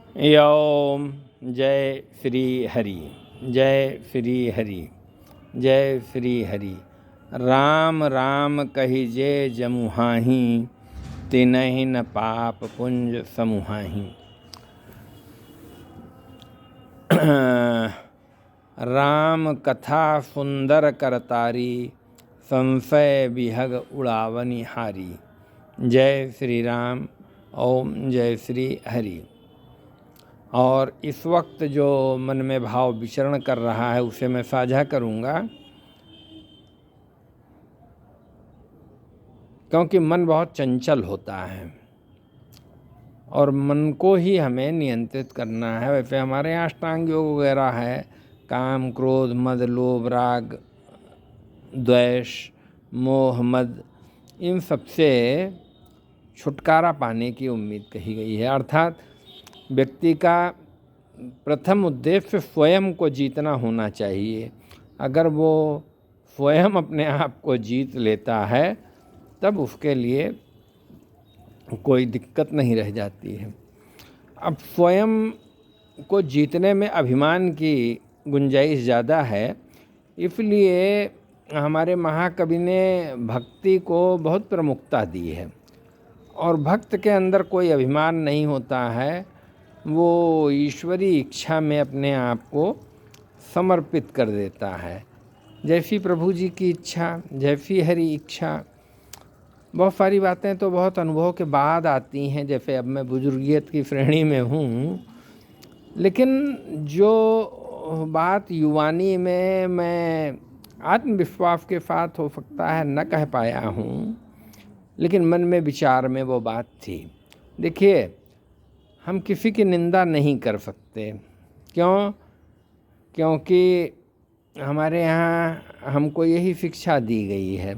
ओम जय श्री हरि। जय श्री हरि। जय श्री हरि। राम राम कहिजे जमुहाही, तिनहि न पाप पुंज समुहाही। राम कथा सुंदर करतारी, संशय विहग उड़ावनी हारी। जय श्री राम। ओम जय श्री हरि। और इस वक्त जो मन में भाव विचरण कर रहा है उसे मैं साझा करूँगा, क्योंकि मन बहुत चंचल होता है और मन को ही हमें नियंत्रित करना है। वैसे हमारे यहाँ अष्टांग योग वगैरह है, काम क्रोध मद लोभ राग द्वेष मोह मद, इन सबसे छुटकारा पाने की उम्मीद कही गई है। अर्थात व्यक्ति का प्रथम उद्देश्य स्वयं को जीतना होना चाहिए। अगर वो स्वयं अपने आप को जीत लेता है तब उसके लिए कोई दिक्कत नहीं रह जाती है। अब स्वयं को जीतने में अभिमान की गुंजाइश ज़्यादा है, इसलिए हमारे महाकवि ने भक्ति को बहुत प्रमुखता दी है। और भक्त के अंदर कोई अभिमान नहीं होता है, वो ईश्वरी इच्छा में अपने आप को समर्पित कर देता है। जैसी प्रभु जी की इच्छा, जैसी हरि इच्छा। बहुत सारी बातें तो बहुत अनुभव के बाद आती हैं, जैसे अब मैं बुजुर्गियत की श्रेणी में हूँ, लेकिन जो बात युवानी में मैं आत्मविश्वास के साथ हो सकता है न कह पाया हूँ, लेकिन मन में विचार में वो बात थी। देखिए, हम किसी की निंदा नहीं कर सकते। क्यों? क्योंकि हमारे यहाँ हमको यही शिक्षा दी गई है,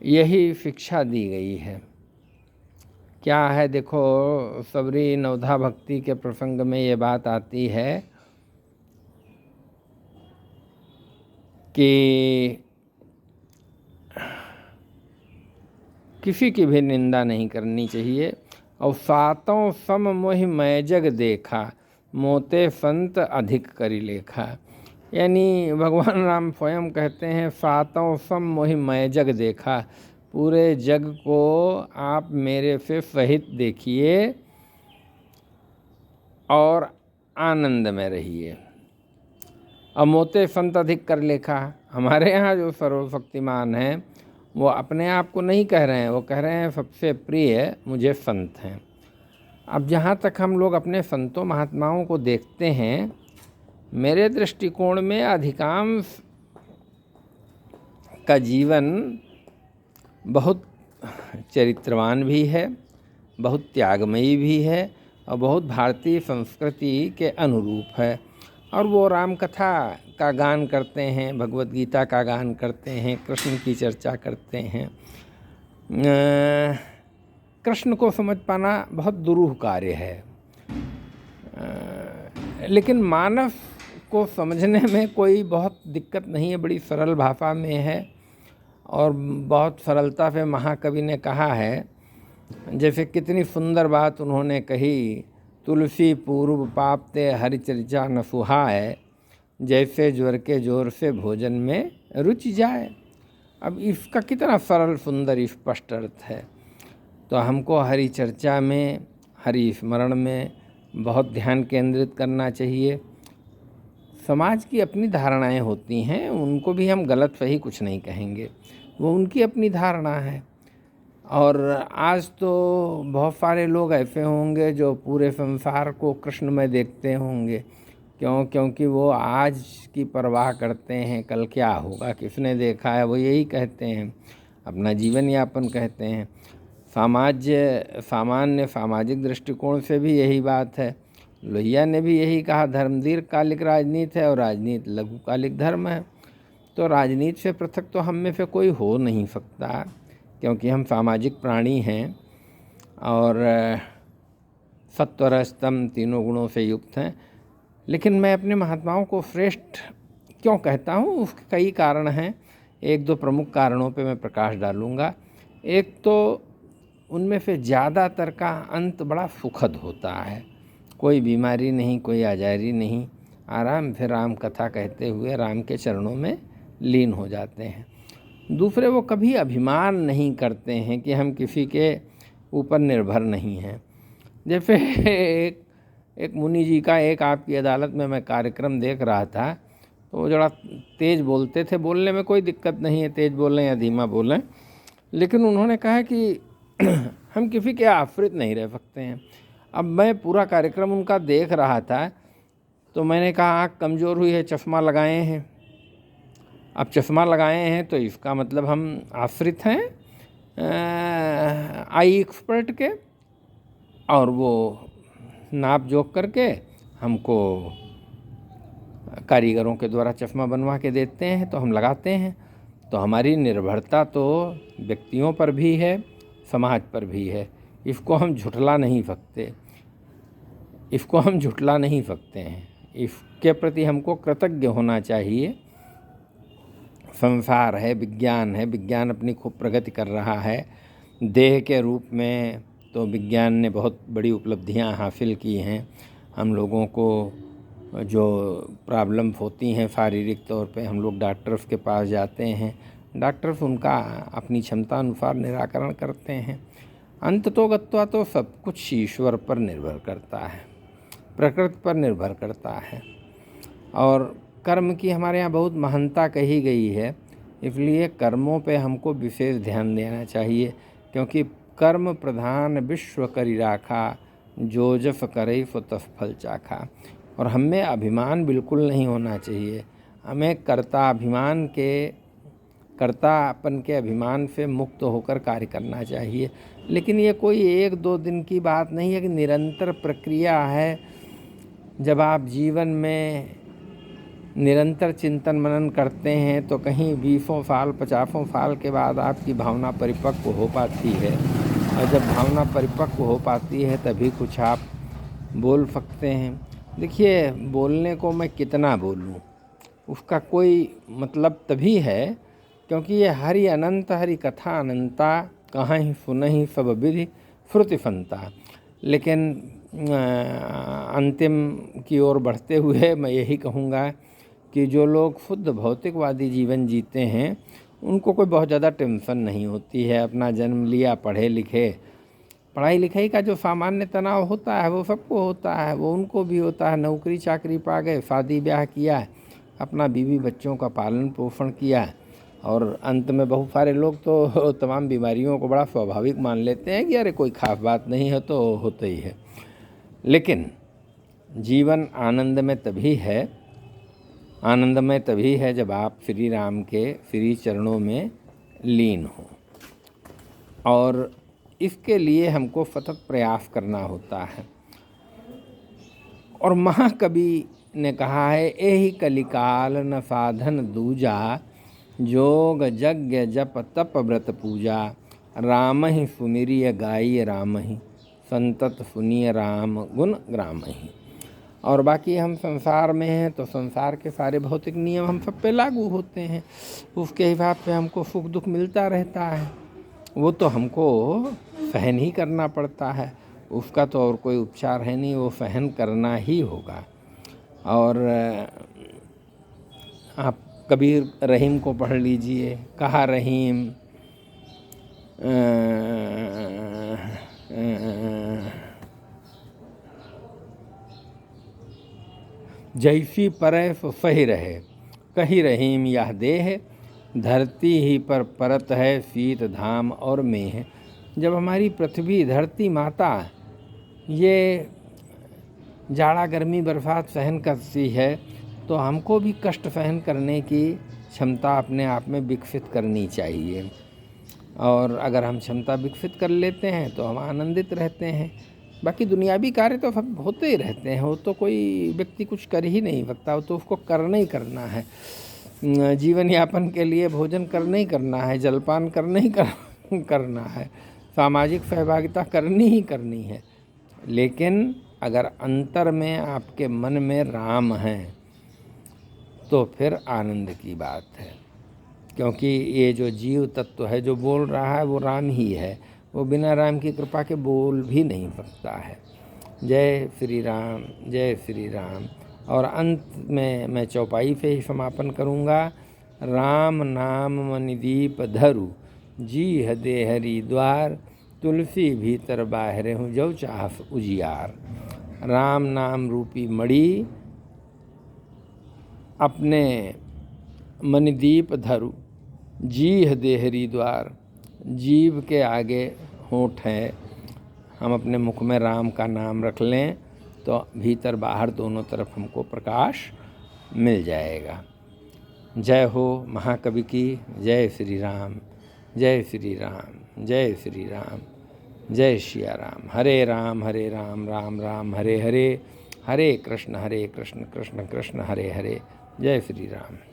यही शिक्षा दी गई है। क्या है, देखो, सबरी नवधा भक्ति के प्रसंग में ये बात आती है कि किसी की भी निंदा नहीं करनी चाहिए। और सातों सम मोहि मैं जग देखा, मोते संत अधिक करी लेखा। यानी भगवान राम स्वयं कहते हैं, सातों सम मोहि मैं जग देखा, पूरे जग को आप मेरे से सहित देखिए और आनंद में रहिए। और मोते संत अधिक कर लेखा, हमारे यहाँ जो सर्वशक्तिमान हैं वो अपने आप को नहीं कह रहे हैं, वो कह रहे हैं सबसे प्रिय मुझे संत हैं। अब जहाँ तक हम लोग अपने संतों महात्माओं को देखते हैं, मेरे दृष्टिकोण में अधिकांश का जीवन बहुत चरित्रवान भी है, बहुत त्यागमयी भी है और बहुत भारतीय संस्कृति के अनुरूप है। और वो राम कथा का गान करते हैं, भगवत गीता का गान करते हैं, कृष्ण की चर्चा करते हैं। कृष्ण को समझ पाना बहुत दुरूह कार्य है, लेकिन मानव को समझने में कोई बहुत दिक्कत नहीं है, बड़ी सरल भाषा में है। और बहुत सरलता से महाकवि ने कहा है, जैसे कितनी सुंदर बात उन्होंने कही, तुलसी पूर्व पापते हरिचर्चा न सुहाए, जैसे ज्वर के जोर से भोजन में रुचि जाए। अब इसका कितना सरल सुंदर स्पष्ट अर्थ है। तो हमको हरि चर्चा में, हरि स्मरण में बहुत ध्यान केंद्रित करना चाहिए। समाज की अपनी धारणाएं होती हैं, उनको भी हम गलत सही कुछ नहीं कहेंगे, वो उनकी अपनी धारणा है। और आज तो बहुत सारे लोग ऐसे होंगे जो पूरे संसार को कृष्ण में देखते होंगे। क्योंकि वो आज की परवाह करते हैं, कल क्या होगा किसने देखा है, वो यही कहते हैं, अपना जीवन यापन कहते हैं। सामान्य सामाजिक दृष्टिकोण से भी यही बात है। लोहिया ने भी यही कहा, धर्म दीर्घकालिक राजनीति है और राजनीति लघुकालिक धर्म है। तो राजनीति से पृथक तो हम में से कोई हो नहीं सकता, क्योंकि हम सामाजिक प्राणी हैं और सत्व रज तम तीनों गुणों से युक्त हैं। लेकिन मैं अपने महात्माओं को श्रेष्ठ क्यों कहता हूँ, उसके कई कारण हैं। एक दो प्रमुख कारणों पे मैं प्रकाश डालूँगा। एक तो उनमें से ज़्यादातर का अंत बड़ा सुखद होता है। कोई बीमारी नहीं, कोई आजारी नहीं, आराम से राम कथा कहते हुए राम के चरणों में लीन हो जाते हैं। दूसरे, वो कभी अभिमान नहीं करते हैं कि हम किसी के ऊपर निर्भर नहीं हैं। जैसे एक मुनि जी का एक आपकी अदालत में मैं कार्यक्रम देख रहा था, तो वो ज़रा तेज़ बोलते थे, बोलने में कोई दिक्कत नहीं है, तेज़ बोलें या धीमा बोलें, लेकिन उन्होंने कहा कि हम किसी के आश्रित नहीं रह सकते हैं। अब मैं पूरा कार्यक्रम उनका देख रहा था, तो मैंने कहा आँख कमज़ोर हुई है, चश्मा लगाए हैं। अब चश्मा लगाए हैं तो इसका मतलब हम आश्रित हैं आई एक्सपर्ट के, और वो नाप जोख करके हमको कारीगरों के द्वारा चश्मा बनवा के देते हैं, तो हम लगाते हैं। तो हमारी निर्भरता तो व्यक्तियों पर भी है, समाज पर भी है। इसको हम झुठला नहीं सकते, इसको हम झुठला नहीं सकते हैं। इसके प्रति हमको कृतज्ञ होना चाहिए। संसार है, विज्ञान है, विज्ञान अपनी खूब प्रगति कर रहा है। देह के रूप में तो विज्ञान ने बहुत बड़ी उपलब्धियां हासिल की हैं। हम लोगों को जो प्रॉब्लम्स होती हैं शारीरिक तौर पे, हम लोग डॉक्टर्स के पास जाते हैं, डॉक्टर्स उनका अपनी क्षमता अनुसार निराकरण करते हैं। अंततोगत्वा तो सब कुछ ईश्वर पर निर्भर करता है, प्रकृति पर निर्भर करता है। और कर्म की हमारे यहाँ बहुत महानता कही गई है, इसलिए कर्मों पे हमको विशेष ध्यान देना चाहिए, क्योंकि कर्म प्रधान विश्व करी राखा, जो जस करे सो तस फल चाखा। और हमें अभिमान बिल्कुल नहीं होना चाहिए। हमें कर्तापन के अभिमान से मुक्त होकर कार्य करना चाहिए। लेकिन ये कोई 1-2 दिन की बात नहीं है, कि निरंतर प्रक्रिया है। जब आप जीवन में निरंतर चिंतन मनन करते हैं तो कहीं 20 साल 50 साल के बाद आपकी भावना परिपक्व हो पाती है, और जब भावना परिपक्व हो पाती है तभी कुछ आप बोल सकते हैं। देखिए, बोलने को मैं कितना बोलूं, उसका कोई मतलब तभी है क्योंकि ये हरि अनंत हरि कथा अनंता, कहाँ ही सुनहि सब विधि श्रुति फंता। लेकिन अंतिम की ओर बढ़ते हुए मैं यही कहूँगा कि जो लोग शुद्ध भौतिकवादी जीवन जीते हैं, उनको कोई बहुत ज़्यादा टेंशन नहीं होती है। अपना जन्म लिया, पढ़े लिखे, पढ़ाई लिखाई का जो सामान्य तनाव होता है वो सबको होता है, वो उनको भी होता है। नौकरी चाकरी पा गए, शादी ब्याह किया, अपना बीवी बच्चों का पालन पोषण किया, और अंत में बहुत सारे लोग तो तमाम बीमारियों को बड़ा स्वाभाविक मान लेते हैं कि अरे कोई खास बात नहीं है, तो होता ही है। लेकिन जीवन आनंदमय तभी है जब आप श्री राम के श्री चरणों में लीन हो, और इसके लिए हमको सतत प्रयास करना होता है। और महाकवि ने कहा है, एहि कलिकाल न साधन दूजा, जोग यज्ञ जप तप व्रत पूजा, राम ही सुमिरिय गाई राम ही, संतत सुनिय राम गुण ग्राम ही। और बाकी हम संसार में हैं तो संसार के सारे भौतिक नियम हम सब पे लागू होते हैं, उसके हिसाब से हमको सुख दुख मिलता रहता है। वो तो हमको सहन ही करना पड़ता है, उसका तो और कोई उपचार है नहीं, वो सहन करना ही होगा। और आप कबीर रहीम को पढ़ लीजिए, कहा रहीम जैसी परै सो सही रहे, कही रहीम यह देह, धरती ही पर परत है शीत धाम और मेह। जब हमारी पृथ्वी धरती माता ये जाड़ा गर्मी बरसात सहन करती है, तो हमको भी कष्ट सहन करने की क्षमता अपने आप में विकसित करनी चाहिए। और अगर हम क्षमता विकसित कर लेते हैं तो हम आनंदित रहते हैं। बाकी दुनियावी कार्य तो सब होते ही रहते हैं, वो तो कोई व्यक्ति कुछ कर ही नहीं सकता, वो तो उसको करना ही करना है। जीवन यापन के लिए भोजन करना ही करना है, जलपान करना ही करना है, सामाजिक सहभागिता करनी ही करनी है। लेकिन अगर अंतर में आपके मन में राम है तो फिर आनंद की बात है, क्योंकि ये जो जीव तत्व है जो बोल रहा है वो राम ही है, वो बिना राम की कृपा के बोल भी नहीं सकता है। जय श्री राम, जय श्री राम। और अंत में मैं चौपाई से ही समापन करूँगा। राम नाम मणिदीप धरु, जी हदे हरि द्वार, तुलसी भीतर बाहरे हूँ जो चाह उजियार। राम नाम रूपी मणि अपने मणिदीप धरु, जी हदे हरि द्वार। जीव के आगे होंठ है, हम अपने मुख में राम का नाम रख लें तो भीतर बाहर दोनों तरफ हमको प्रकाश मिल जाएगा। जय हो महाकवि की। जय श्री राम, जय श्री राम, जय श्री राम, जय सिया राम। हरे राम राम राम हरे हरे, हरे कृष्ण कृष्ण कृष्ण हरे हरे। जय श्री राम।